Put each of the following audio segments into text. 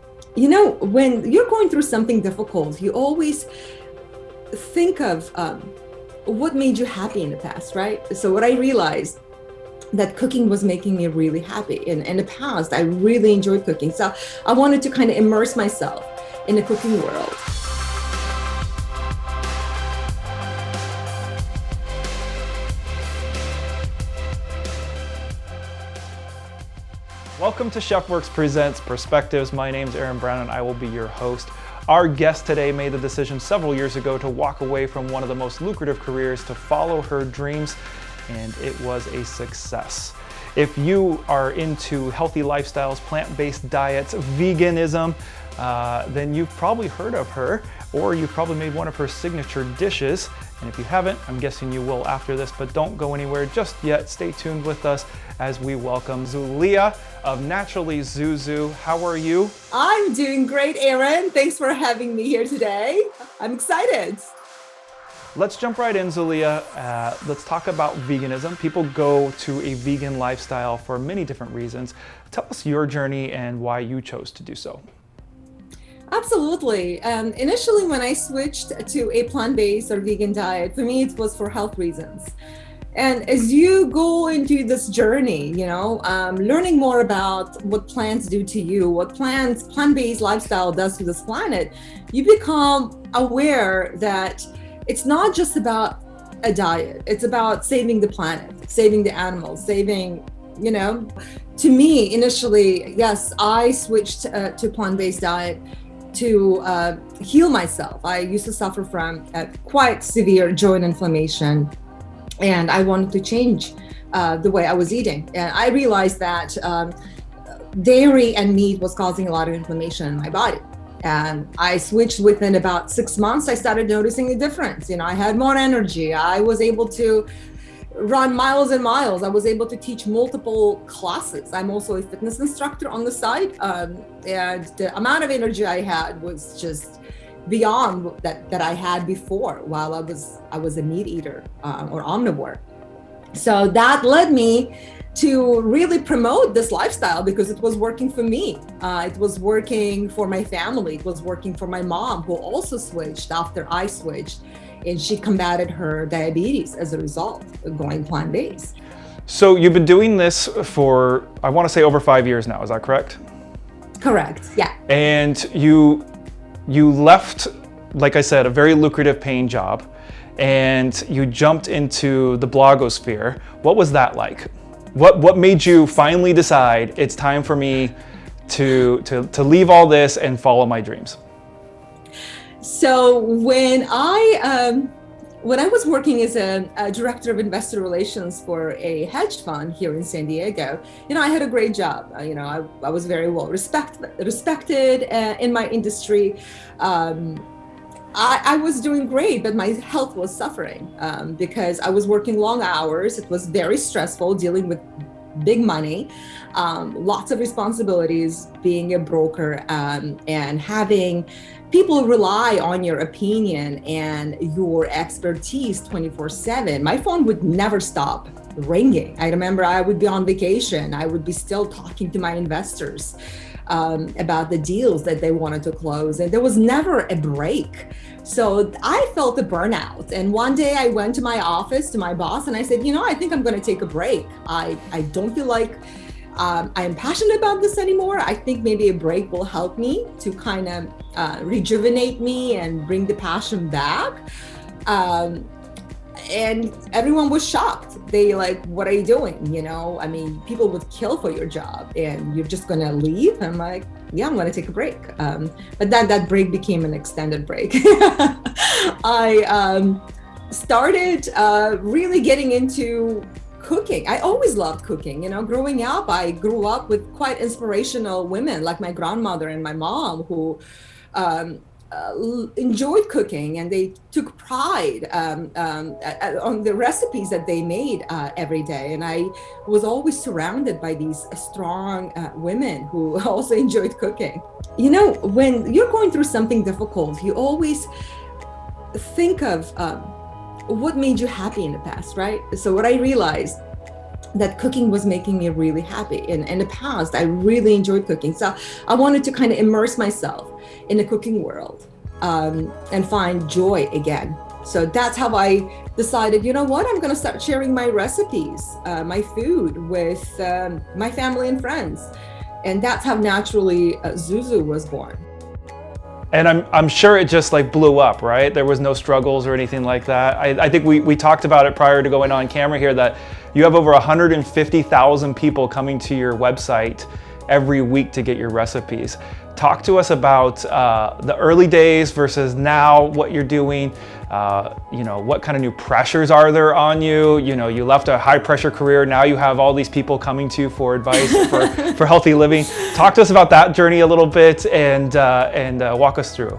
You know, when you're going through something difficult, you always think of what made you happy in the past, right? So what I realized that cooking was making me really happy. In the past, I really enjoyed cooking. So I wanted to kind of immerse myself in the cooking world. Welcome to ChefWorks Presents Perspectives. My name's Aaron Brown and I will be your host. Our guest today made the decision several years ago to walk away from one of the most lucrative careers to follow her dreams, and it was a success. If you are into healthy lifestyles, plant-based diets, veganism, then you've probably heard of her, or you've probably made one of her signature dishes. And if you haven't, I'm guessing you will after this, but don't go anywhere just yet. Stay tuned with us as we welcome Zuliya of NaturallyZuzu. How are you? I'm doing great, Aaron. Thanks for having me here today. I'm excited. Let's jump right in, Zuliya. Let's talk about veganism. People go to a vegan lifestyle for many different reasons. Tell us your journey and why you chose to do so. Absolutely. Initially, when I switched to a plant-based or vegan diet, for me, it was for health reasons. And as you go into this journey, learning more about what plants do to you, what plant-based lifestyle does to this planet, you become aware that it's not just about a diet. It's about saving the planet, saving the animals, to me, initially, yes, I switched to plant-based diet to heal myself. I used to suffer from quite severe joint inflammation, and I wanted to change the way I was eating. And I realized that dairy and meat was causing a lot of inflammation in my body. And I switched within about 6 months. I started noticing the difference. I had more energy. I was able to run miles and miles. I was able to teach multiple classes. I'm also a fitness instructor on the side. And the amount of energy I had was just beyond that I had before while I was a meat eater or omnivore. So that led me to really promote this lifestyle because it was working for me. It was working for my family. It was working for my mom, who also switched after I switched. And she combated her diabetes as a result of going plant-based. So you've been doing this for, I want to say, over 5 years now, is that correct? Correct, yeah. And you left, like I said, a very lucrative paying job, and you jumped into the blogosphere. What was that like? What made you finally decide it's time for me to leave all this and follow my dreams? So when I was working as a director of investor relations for a hedge fund here in San Diego, I had a great job. I was very well respected in my industry. I was doing great, but my health was suffering because I was working long hours. It was very stressful dealing with big money, lots of responsibilities, being a broker, and having people rely on your opinion and your expertise 24/7. My phone would never stop ringing. I remember I would be on vacation. I would be still talking to my investors about the deals that they wanted to close. And there was never a break. So I felt a burnout. And one day I went to my office, to my boss, and I said, I think I'm going to take a break. I don't feel like I'm passionate about this anymore. I think maybe a break will help me to kind of rejuvenate me and bring the passion back. And everyone was shocked. They like, what are you doing? People would kill for your job and you're just going to leave? I'm like, yeah, I'm going to take a break. But that break became an extended break. I started really getting into cooking. I always loved cooking. Growing up, I grew up with quite inspirational women like my grandmother and my mom who enjoyed cooking, and they took pride on the recipes that they made every day. And I was always surrounded by these strong women who also enjoyed cooking. When you're going through something difficult, you always think of what made you happy in the past, right? So what I realized that cooking was making me really happy. In the past, I really enjoyed cooking. So I wanted to kind of immerse myself in the cooking world, and find joy again. So that's how I decided, you know what, I'm going to start sharing my recipes, my food with my family and friends. And that's how NaturallyZuzu was born. And I'm sure it just like blew up, right? There was no struggles or anything like that. I think we talked about it prior to going on camera here, that you have over 150,000 people coming to your website every week to get your recipes. Talk to us about the early days versus now, what you're doing. What kind of new pressures are there on you? You left a high pressure career. Now you have all these people coming to you for advice for healthy living. Talk to us about that journey a little bit and walk us through.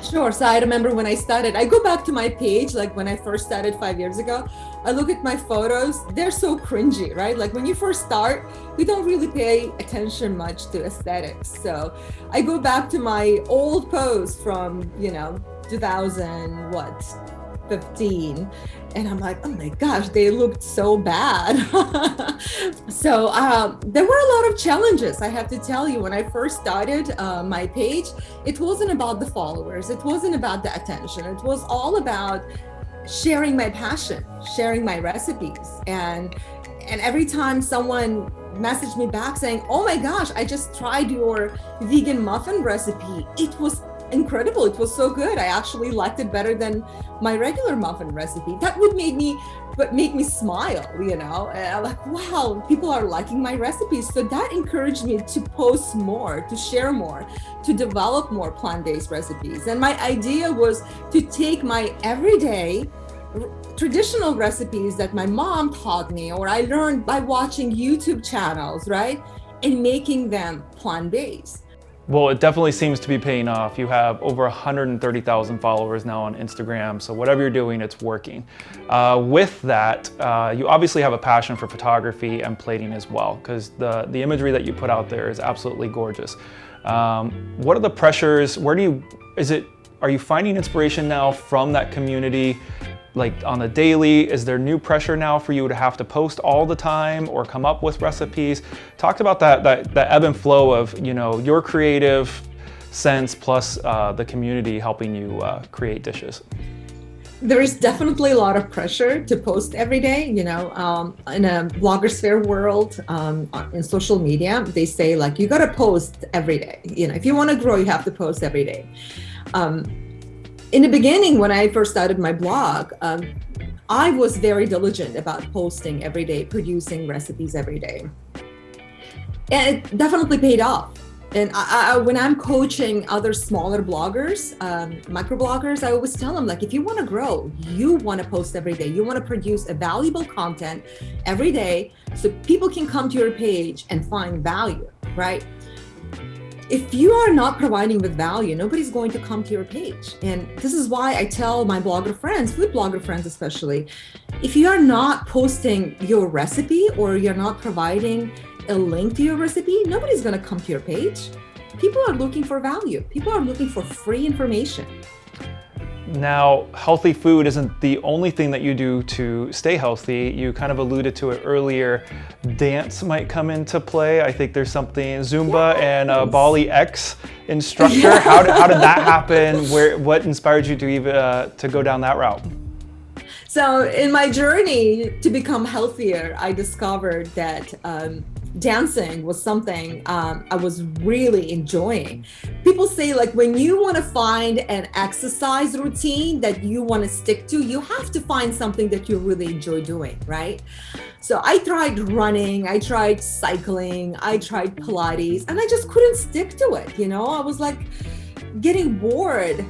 Sure. So I remember when I started, I go back to my page, like when I first started 5 years ago, I look at my photos, they're so cringy, right? Like when you first start, we don't really pay attention much to aesthetics. So I go back to my old posts from, 2015, and I'm like, oh my gosh, they looked so bad. So there were a lot of challenges, I have to tell you. When I first started my page, it wasn't about the followers, it wasn't about the attention, it was all about sharing my passion, sharing my recipes. And every time someone messaged me back saying, oh my gosh, I just tried your vegan muffin recipe, it was incredible, it was so good, I actually liked it better than my regular muffin recipe. That would make me smile, and I'm like, wow, people are liking my recipes. So that encouraged me to post more, to share more, to develop more plant-based recipes. And my idea was to take my everyday traditional recipes that my mom taught me or I learned by watching YouTube channels, right, and making them plant-based. Well, it definitely seems to be paying off. You have over 130,000 followers now on Instagram, so whatever you're doing, it's working. With that, you obviously have a passion for photography and plating as well, because the imagery that you put out there is absolutely gorgeous. What are the pressures? Are you finding inspiration now from that community? Like on the daily, is there new pressure now for you to have to post all the time or come up with recipes? Talk about that ebb and flow of your creative sense plus the community helping you create dishes. There is definitely a lot of pressure to post every day. In a blogosphere world, in social media, they say like you got to post every day. If you want to grow, you have to post every day. In the beginning, when I first started my blog, I was very diligent about posting every day, producing recipes every day. And it definitely paid off. And when I'm coaching other smaller bloggers, microbloggers, I always tell them, like, if you want to grow, you want to post every day. You want to produce a valuable content every day so people can come to your page and find value, right? If you are not providing with value, nobody's going to come to your page. And this is why I tell my blogger friends, food blogger friends especially, if you are not posting your recipe or you're not providing a link to your recipe, nobody's going to come to your page. People are looking for value. People are looking for free information. Now, healthy food isn't the only thing that you do to stay healthy. You kind of alluded to it earlier. Dance might come into play. I think there's something, Zumba and Bali X instructor. Yes. How did that happen? What inspired you to even to go down that route? So in my journey to become healthier, I discovered that dancing was something I was really enjoying. People say, like, when you want to find an exercise routine that you want to stick to, you have to find something that you really enjoy doing, right? So I tried running, I tried cycling, I tried Pilates, and I just couldn't stick to it. I was like getting bored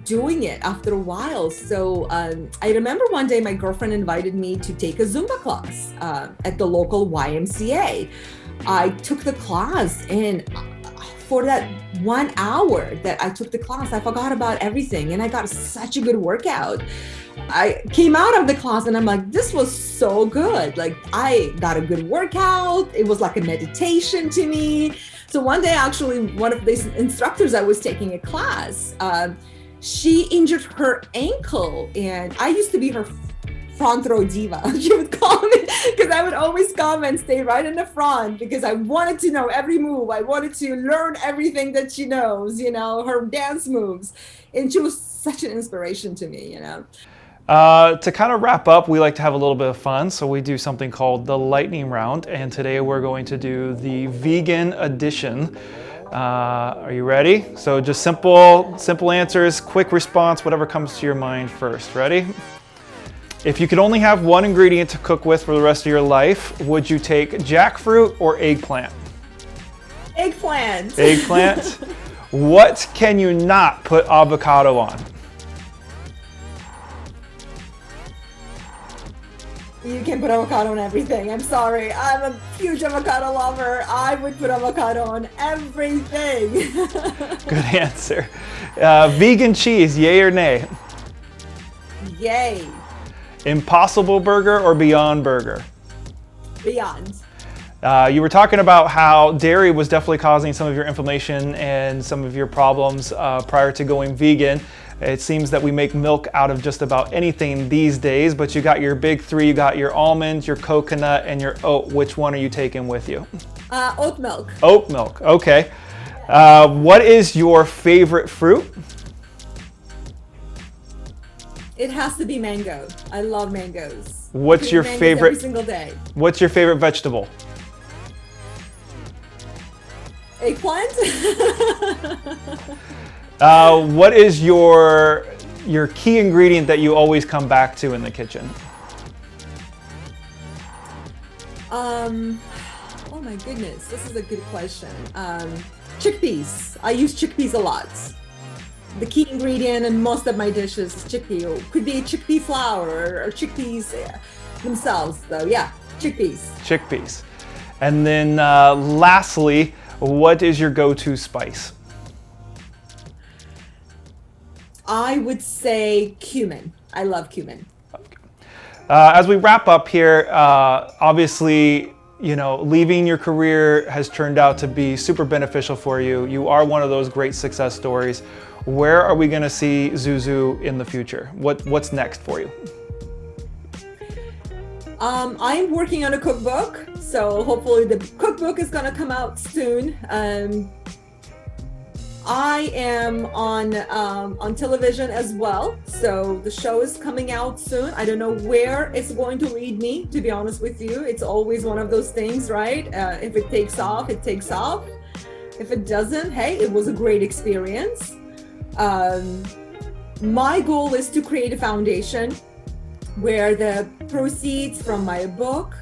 doing it after a while. So I remember one day my girlfriend invited me to take a Zumba class at the local YMCA. I took the class, and for that 1 hour that I took the class, I forgot about everything and I got such a good workout. I came out of the class and I'm like, this was so good. Like, I got a good workout. It was like a meditation to me. So one day, actually, one of the instructors I was taking a class, she injured her ankle, and I used to be her front row diva. She would call me because I would always come and stay right in the front because I wanted to know every move. I wanted to learn everything that she knows, her dance moves. And she was such an inspiration to me, To kind of wrap up, we like to have a little bit of fun, so we do something called the lightning round, and today we're going to do the vegan edition. Are you ready? So just simple answers, quick response, whatever comes to your mind first. Ready? If you could only have one ingredient to cook with for the rest of your life, would you take jackfruit or eggplant? Eggplant. Eggplant. What can you not put avocado on? You can put avocado on everything. I'm sorry. I'm a huge avocado lover. I would put avocado on everything. Good answer. Vegan cheese, yay or nay? Yay. Impossible Burger or Beyond Burger? Beyond. You were talking about how dairy was definitely causing some of your inflammation and some of your problems prior to going vegan. It seems that we make milk out of just about anything these days, but you got your big three. You got your almonds, your coconut, and your oat. Which one are you taking with you? Oat milk. Oat milk, okay. What is your favorite fruit? It has to be mango. I love mangoes. What's your favorite? Every single day. What's your favorite vegetable? Eggplant. What is your key ingredient that you always come back to in the kitchen? Oh my goodness, this is a good question. Chickpeas. I use chickpeas a lot. The key ingredient in most of my dishes is chickpea. It could be chickpea flour or chickpeas themselves, though. Yeah, chickpeas. Chickpeas. And then lastly, what is your go-to spice? I would say cumin. I love cumin. As we wrap up here, obviously, leaving your career has turned out to be super beneficial for you. You are one of those great success stories. Where are we going to see ZuZu in the future? What's next for you? I'm working on a cookbook, so hopefully the cookbook is going to come out soon. I am on television as well, so the show is coming out soon. I don't know where it's going to lead me, to be honest with you. It's always one of those things, right? If it takes off, it takes off. If it doesn't, hey, it was a great experience. My goal is to create a foundation where the proceeds from my book,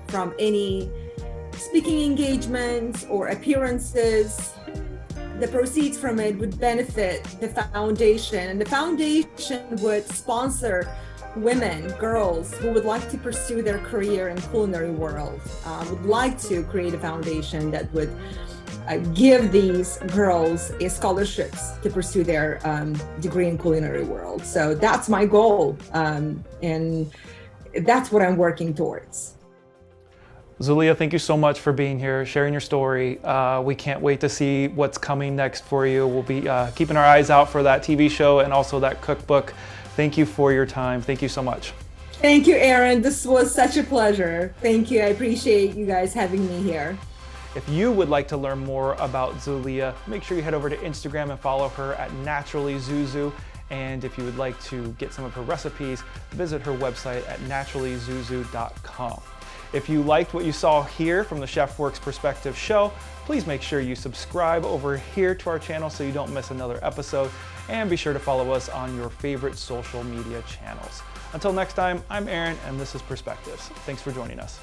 from any speaking engagements or appearances, the proceeds from it would benefit the foundation, and the foundation would sponsor women, girls who would like to pursue their career in culinary world, would like to create a foundation that would give these girls scholarships to pursue their degree in culinary world. So that's my goal, and that's what I'm working towards. Zuliya, thank you so much for being here, sharing your story. We can't wait to see what's coming next for you. We'll be keeping our eyes out for that TV show and also that cookbook. Thank you for your time. Thank you so much. Thank you, Aaron. This was such a pleasure. Thank you. I appreciate you guys having me here. If you would like to learn more about Zuliya, make sure you head over to Instagram and follow her at NaturallyZuzu. And if you would like to get some of her recipes, visit her website at NaturallyZuzu.com. If you liked what you saw here from the Chef Works Perspective show, please make sure you subscribe over here to our channel so you don't miss another episode, and be sure to follow us on your favorite social media channels. Until next time, I'm Aaron, and this is Perspectives. Thanks for joining us.